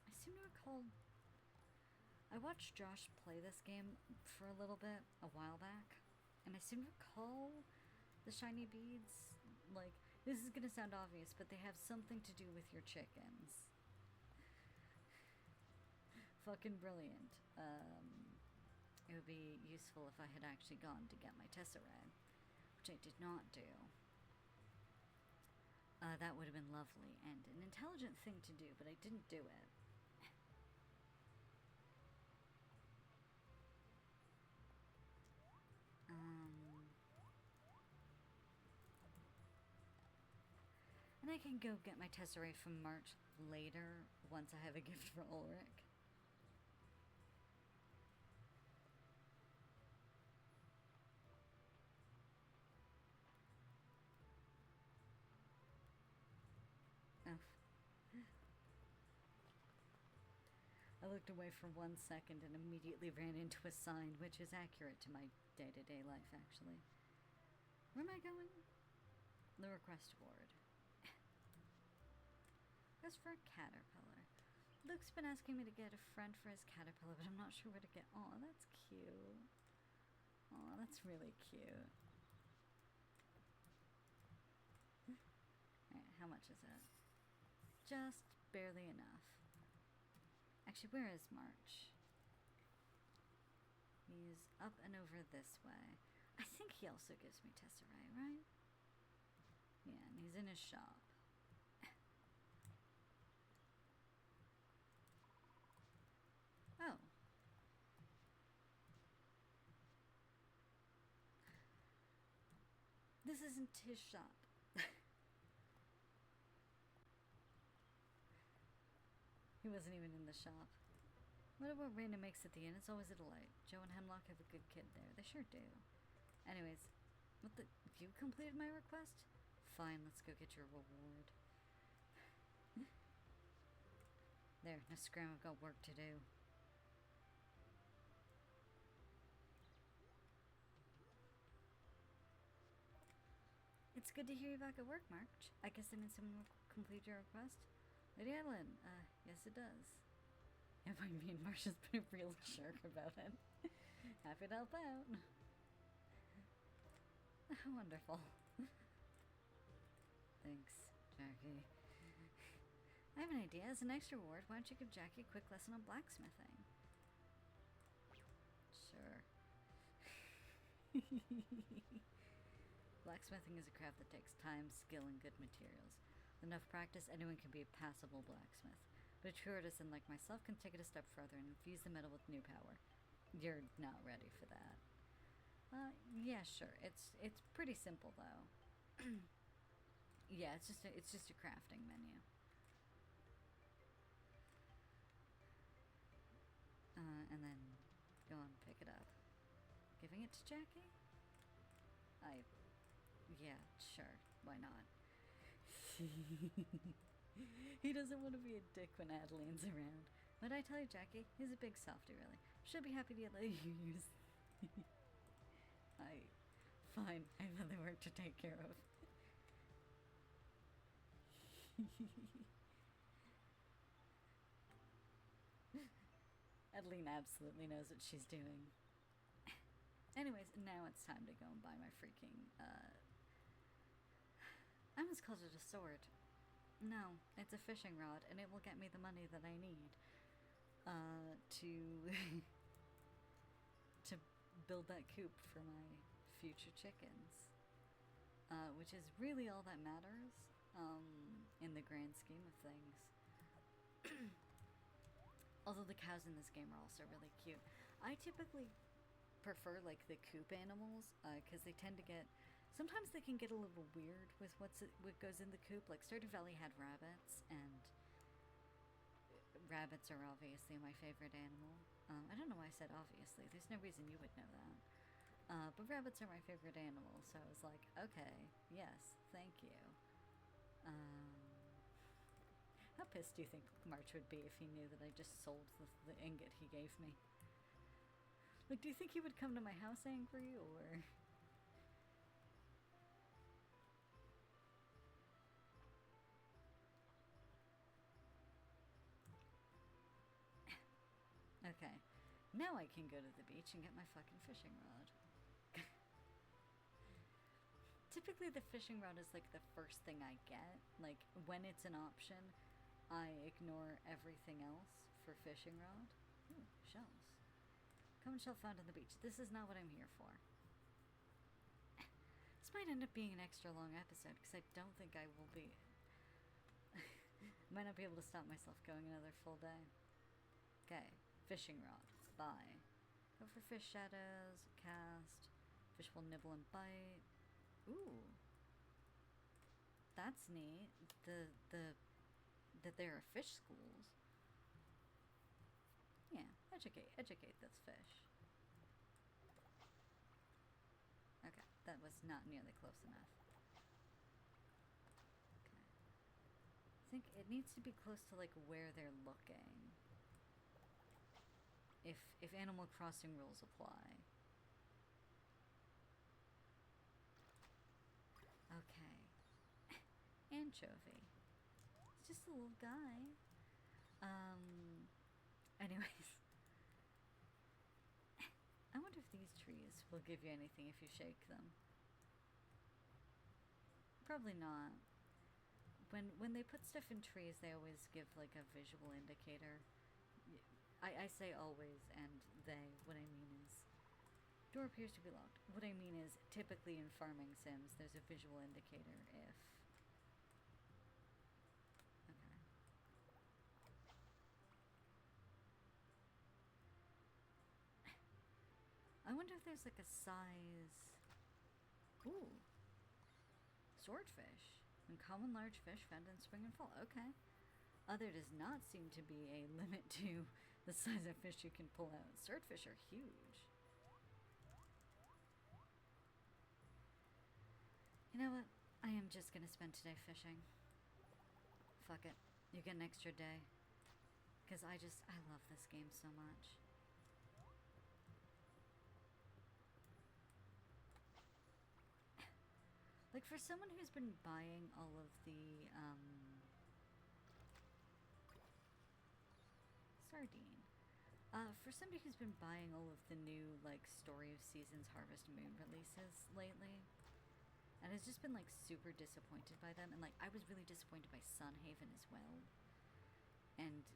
I seem to recall, I watched Josh play this game for a little bit a while back, and I seem to recall the shiny beads, like, this is gonna sound obvious, but they have something to do with your chickens. fucking brilliant. It would be useful if I had actually gone to get my Tesseract, which I did not do. That would have been lovely and an intelligent thing to do, but I didn't do it. And I can go get my Tesseract from March later once I have a gift for Ulrich. I looked away for 1 second and immediately ran into a sign, which is accurate to my day-to-day life, actually. Where am I going? The request board. That's for a caterpillar. Luke's been asking me to get a friend for his caterpillar, but I'm not sure where to get. Aw, that's cute. Aw, that's really cute. Alright, how much is it? Just barely enough. Actually, where is March? He's up and over this way. I think he also gives me Tesseract, right? Yeah, and he's in his shop. Oh. This isn't his shop. He wasn't even in the shop. Whatever random makes at the inn, it's always a delight. Joe and Hemlock have a good kid there. They sure do. Anyways, what the... You completed my request? Fine, let's go get your reward. There, now scram, I've got work to do. It's good to hear you back at work, March. I guess that means someone will complete your request? Lady Adeline, yes it does. And by me and Marcia's been a real jerk about it. Happy to help out. Wonderful. Thanks, Jackie. I have an idea. As an extra reward, why don't you give Jackie a quick lesson on blacksmithing? Sure. Blacksmithing is a craft that takes time, skill, and good materials. With enough practice, anyone can be a passable blacksmith. But a true artisan like myself can take it a step further and infuse the metal with new power. You're not ready for that. Yeah, sure. It's pretty simple though. Yeah, it's just a crafting menu. And then go on, pick it up. Giving it to Jackie? Yeah, sure. Why not? He doesn't want to be a dick when Adeline's around. But I tell you, Jackie, he's a big softy, really. She'll be happy to let you use... Fine, I have other work to take care of. Adeline absolutely knows what she's doing. Anyways, now it's time to go and buy my freaking, I almost called it a sword. No, it's a fishing rod, and it will get me the money that I need, to, to build that coop for my future chickens. Which is really all that matters, in the grand scheme of things. Although the cows in this game are also really cute. I typically prefer like the coop animals, because they tend to get... Sometimes they can get a little weird with what goes in the coop. Like Stardew Valley had rabbits, and rabbits are obviously my favorite animal. I don't know why I said obviously. There's no reason you would know that. But rabbits are my favorite animal, so I was like, okay, yes, thank you. How pissed do you think March would be if he knew that I just sold the ingot he gave me? Like, do you think he would come to my house angry, or... Okay, now I can go to the beach and get my fucking fishing rod. Typically the fishing rod is like the first thing I get. Like, when it's an option, I ignore everything else for fishing rod. shells. Common shell found on the beach. This is not what I'm here for. This might end up being an extra long episode, because I don't think I will be... might not be able to stop myself going another full day. Okay, fishing rod. Bye. Go for fish shadows, cast. Fish will nibble and bite. Ooh. That's neat. That there are fish schools. Yeah, educate this fish. Okay, that was not nearly close enough. Okay. I think it needs to be close to, like, where they're looking. If Animal Crossing rules apply. Okay. Anchovy. It's just a little guy. Anyways. I wonder if these trees will give you anything if you shake them. Probably not. When they put stuff in trees, they always give, like, a visual indicator. I say always, and they. What I mean is, door appears to be locked. What I mean is, typically in farming sims, there's a visual indicator if... Okay. I wonder if there's, like, a size... Ooh. Swordfish. Uncommon large fish found in spring and fall. Okay. There does not seem to be a limit to the size of fish you can pull out. Swordfish are huge. You know what? I am just gonna spend today fishing. Fuck it. You get an extra day. Because I love this game so much. Like, for someone who's been buying all of the, Sardine. For somebody who's been buying all of the new, like, Story of Seasons Harvest Moon releases lately, and has just been, like, super disappointed by them, and, like, I was really disappointed by Sunhaven as well, and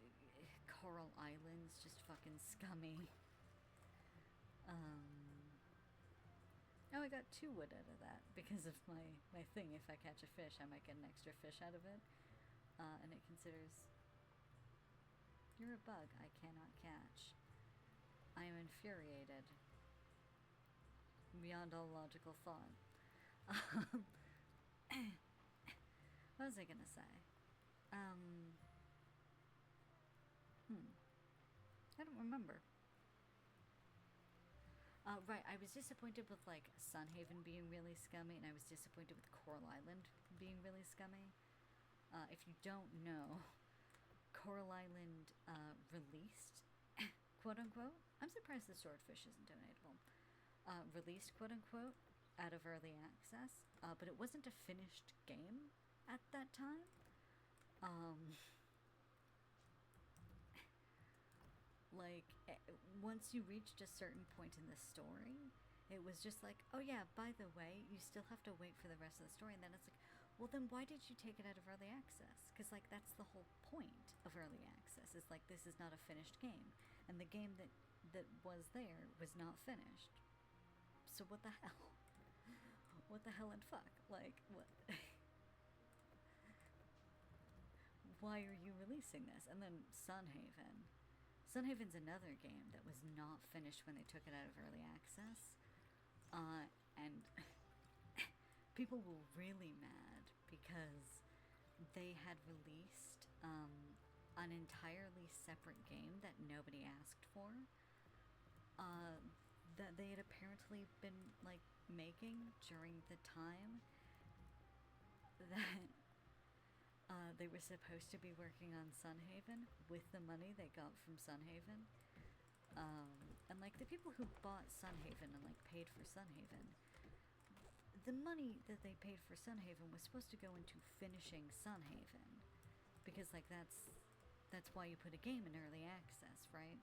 Coral Island's just fucking scummy. Oh, I got 2 wood out of that because of my thing. If I catch a fish, I might get an extra fish out of it. And it considers... You're a bug I cannot catch. I am infuriated. Beyond all logical thought. What was I gonna say? I don't remember. Right, I was disappointed with, like, Sunhaven being really scummy, and I was disappointed with Coral Island being really scummy. If you don't know, Coral Island, released, quote-unquote, I'm surprised the swordfish isn't donatable, released, quote-unquote, out of early access, but it wasn't a finished game at that time. Like, once you reached a certain point in the story, it was just like, oh yeah, by the way, you still have to wait for the rest of the story, and then it's like, well then why did you take it out of early access? Because, like, that's the whole point of early access, is like, this is not a finished game, and the game that was there was not finished. So what the hell? What the hell and fuck? Like, what? Why are you releasing this? And then Sunhaven. Sunhaven's another game that was not finished when they took it out of early access. And people were really mad because they had released an entirely separate game that nobody asked for. That they had apparently been, like, making during the time that they were supposed to be working on Sunhaven with the money they got from Sunhaven. And, like, the people who bought Sunhaven and, like, paid for Sunhaven, the money that they paid for Sunhaven was supposed to go into finishing Sunhaven. Because, like, that's why you put a game in early access, right?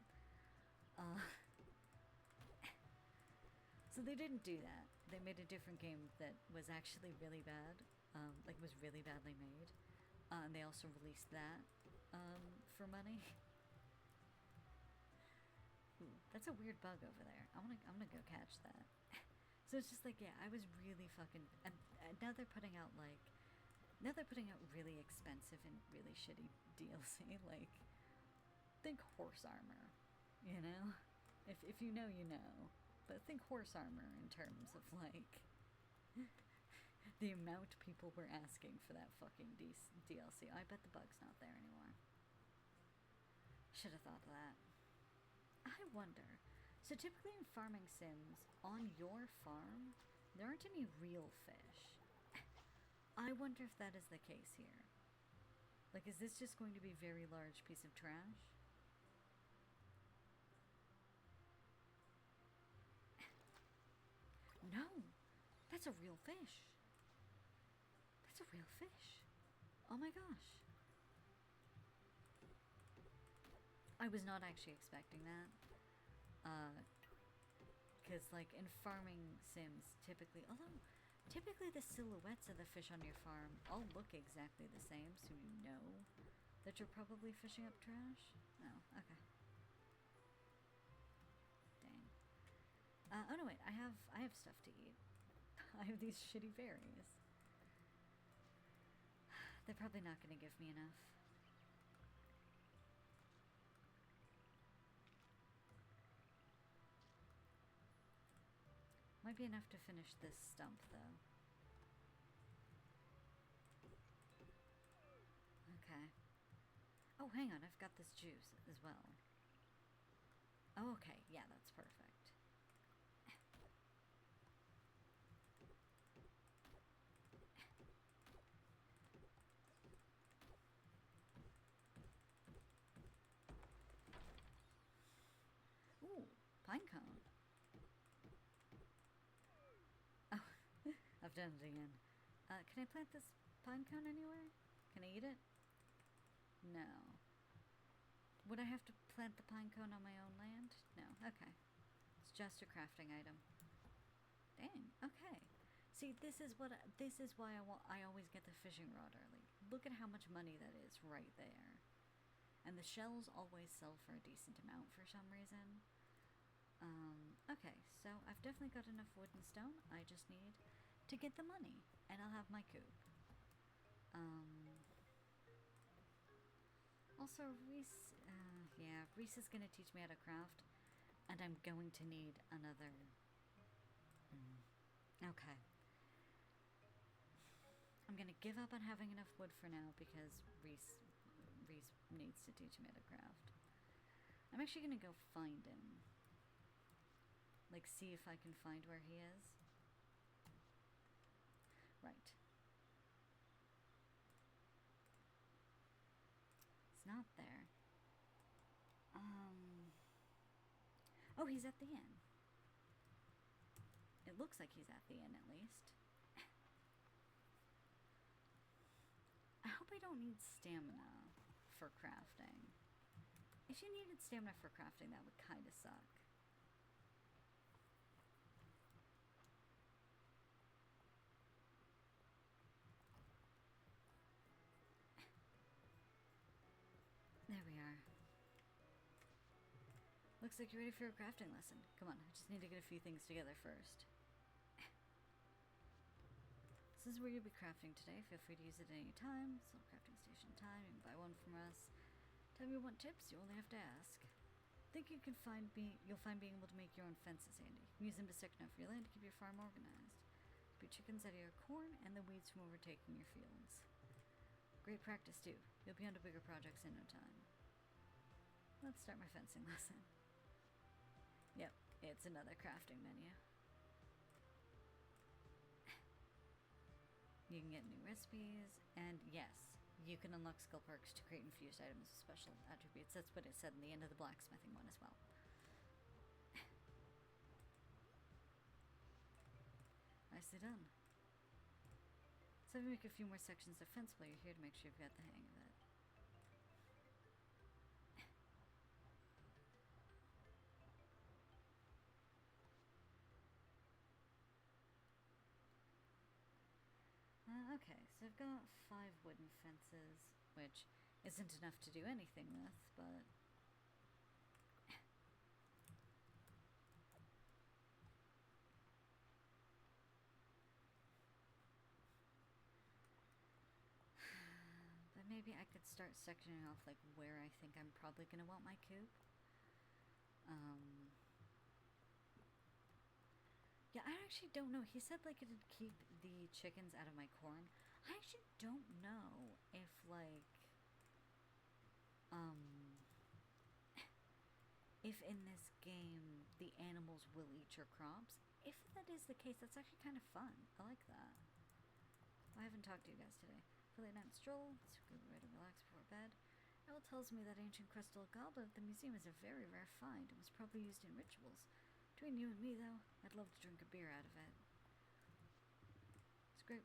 So they didn't do that. They made a different game that was actually really bad. Like, was really badly made. And they also released that for money. That's a weird bug over there. I'm gonna go catch that. So it's just like, yeah, I was really fucking... And now they're putting out, like... Now they're putting out really expensive and really shitty DLC. Like, think horse armor, you know? If you know, you know. But think horse armor in terms of, like... the amount people were asking for that fucking DLC. I bet the bug's not there anymore. Should have thought of that. I wonder... So typically in farming sims, on your farm, there aren't any real fish. I wonder if that is the case here. Like, is this just going to be a very large piece of trash? No! That's a real fish! That's a real fish! Oh my gosh! I was not actually expecting that. Because, like, in farming sims, typically the silhouettes of the fish on your farm all look exactly the same, so you know that you're probably fishing up trash. No, okay. Dang. Oh no, wait, I have stuff to eat. I have these shitty berries. They're probably not going to give me enough. Might be enough to finish this stump, though. Okay. Oh, hang on, I've got this juice as well. Oh, okay, yeah, that's perfect. Ooh, pine cone. Oh, I've done it again. Can I plant this pine cone anywhere? Can I eat it? No. Would I have to plant the pine cone on my own land? No. Okay. It's just a crafting item. Dang. Okay. See, this is why I always get the fishing rod early. Look at how much money that is right there. And the shells always sell for a decent amount for some reason. Okay, so I've definitely got enough wood and stone. I just need to get the money, and I'll have my coop. Also, Reese, yeah, Reese is gonna teach me how to craft, and I'm going to need another... Okay. I'm gonna give up on having enough wood for now, because Reese needs to teach me how to craft. I'm actually gonna go find him. Like, see if I can find where he is. Right. It's not there. Oh, he's at the inn. It looks like he's at the inn, at least. I hope I don't need stamina for crafting. If you needed stamina for crafting, that would kind of suck. There we are. Looks like you're ready for a crafting lesson. Come on, I just need to get a few things together first. This is where you'll be crafting today. Feel free to use it at any time. It's little crafting station time. You can buy one from us. Time you want tips, you only have to ask. Think you'll find being able to make your own fences handy. You can use them to stick enough for your land to keep your farm organized. Keep your chickens out of your corn and the weeds from overtaking your fields. Great practice too. You'll be onto bigger projects in no time. Let's start my fencing lesson. Yep, it's another crafting menu. You can get new recipes, and yes, you can unlock skill perks to create infused items with special attributes. That's what it said in the end of the blacksmithing one as well. Nicely done. So we make a few more sections of fence while you're here to make sure you've got the hang of it. Okay, so I've got 5 wooden fences, which isn't enough to do anything with, but maybe I could start sectioning off like where I think I'm probably gonna want my coop. Yeah, I actually don't know. He said like it'd keep the chickens out of my corn. I actually don't know if like if in this game the animals will eat your crops. If that is the case, that's actually kind of fun. I like that. I haven't talked to you guys today. For late night stroll, it's a good way to relax before bed. Owl tells me that ancient crystal goblet at the museum is a very rare find and was probably used in rituals. Between you and me, though, I'd love to drink a beer out of it. It's great.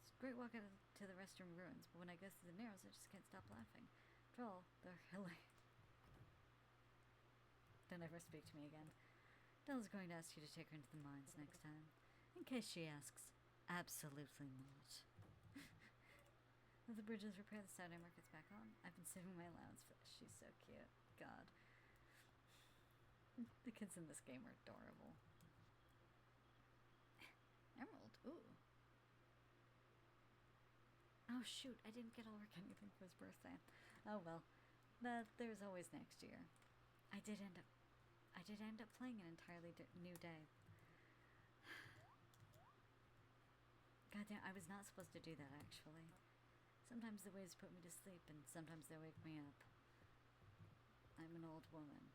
It's a great walk out to the restroom ruins, but when I go through the narrows, I just can't stop laughing. After all, they're hilarious. Don't ever speak to me again. Della's going to ask you to take her into the mines next time. In case she asks, absolutely not. The bridges repair, the Saturday market's back on. I've been saving my allowance for this. She's so cute. God. The kids in this game are adorable. Emerald, ooh. Oh shoot, I didn't get Ulrich anything for his birthday. Oh well. There's always next year. I did end up playing an entirely new day. Goddamn, I was not supposed to do that actually. Sometimes the waves put me to sleep and sometimes they wake me up. I'm an old woman.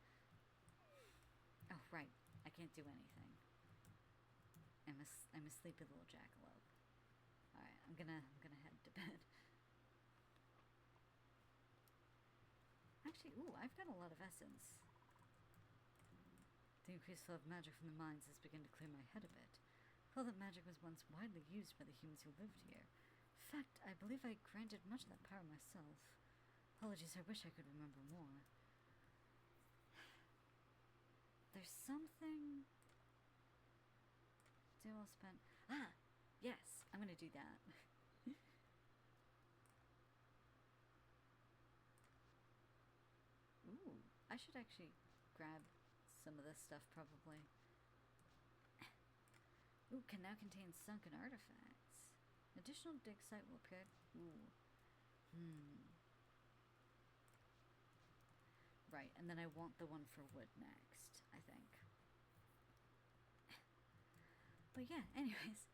Oh, right. I can't do anything. I'm a sleepy little jackalope. Alright, I'm gonna head to bed. Actually, ooh, I've got a lot of essence. The increased flow of magic from the mines has begun to clear my head a bit. I feel that magic was once widely used by the humans who lived here. In fact, I believe I granted much of that power myself. Apologies, I wish I could remember more. There's something... Day well spent... Ah! Yes! I'm gonna do that. Ooh, I should actually grab some of this stuff, probably. Ooh, can now contain sunken artifacts. An additional dig site will appear... Ooh. Right, and then I want the one for wood next, I think. But yeah, anyways,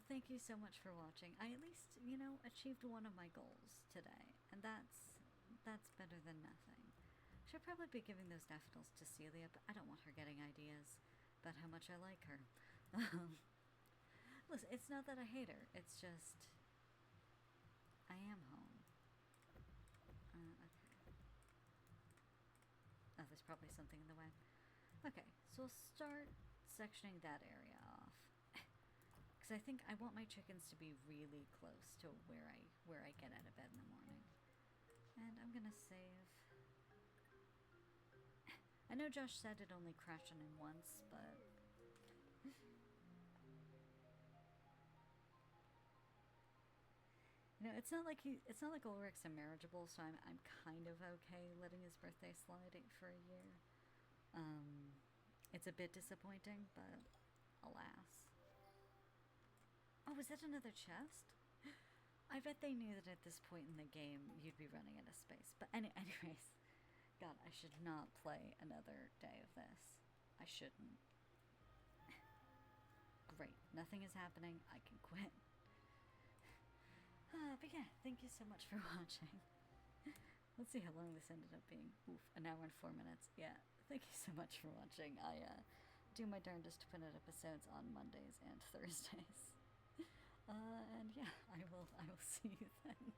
thank you so much for watching. I at least, you know, achieved one of my goals today, and that's better than nothing. Should probably be giving those daffodils to Celia, but I don't want her getting ideas about how much I like her. Listen, it's not that I hate her, it's just... I am home. Okay. Oh, there's probably something in the way. Okay, so we'll start sectioning that area off. Because I think I want my chickens to be really close to where I get out of bed in the morning. And I'm gonna save. I know Josh said it only crashed on him once, but... You know, it's not like Ulrich's a marriageable, so I'm kind of okay letting his birthday slide for a year. It's a bit disappointing, but alas. Oh, is that another chest? I bet they knew that at this point in the game you'd be running out of space. But anyways, God, I should not play another day of this. I shouldn't. Great, nothing is happening. I can quit. But yeah, thank you so much for watching. Let's see how long this ended up being. Oof, an hour and 4 minutes. Yeah, thank you so much for watching. I do my darndest to put out episodes on Mondays and Thursdays. And yeah, I will see you then.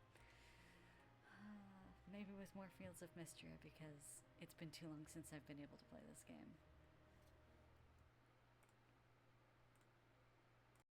Maybe with more Fields of Mistria, because it's been too long since I've been able to play this game.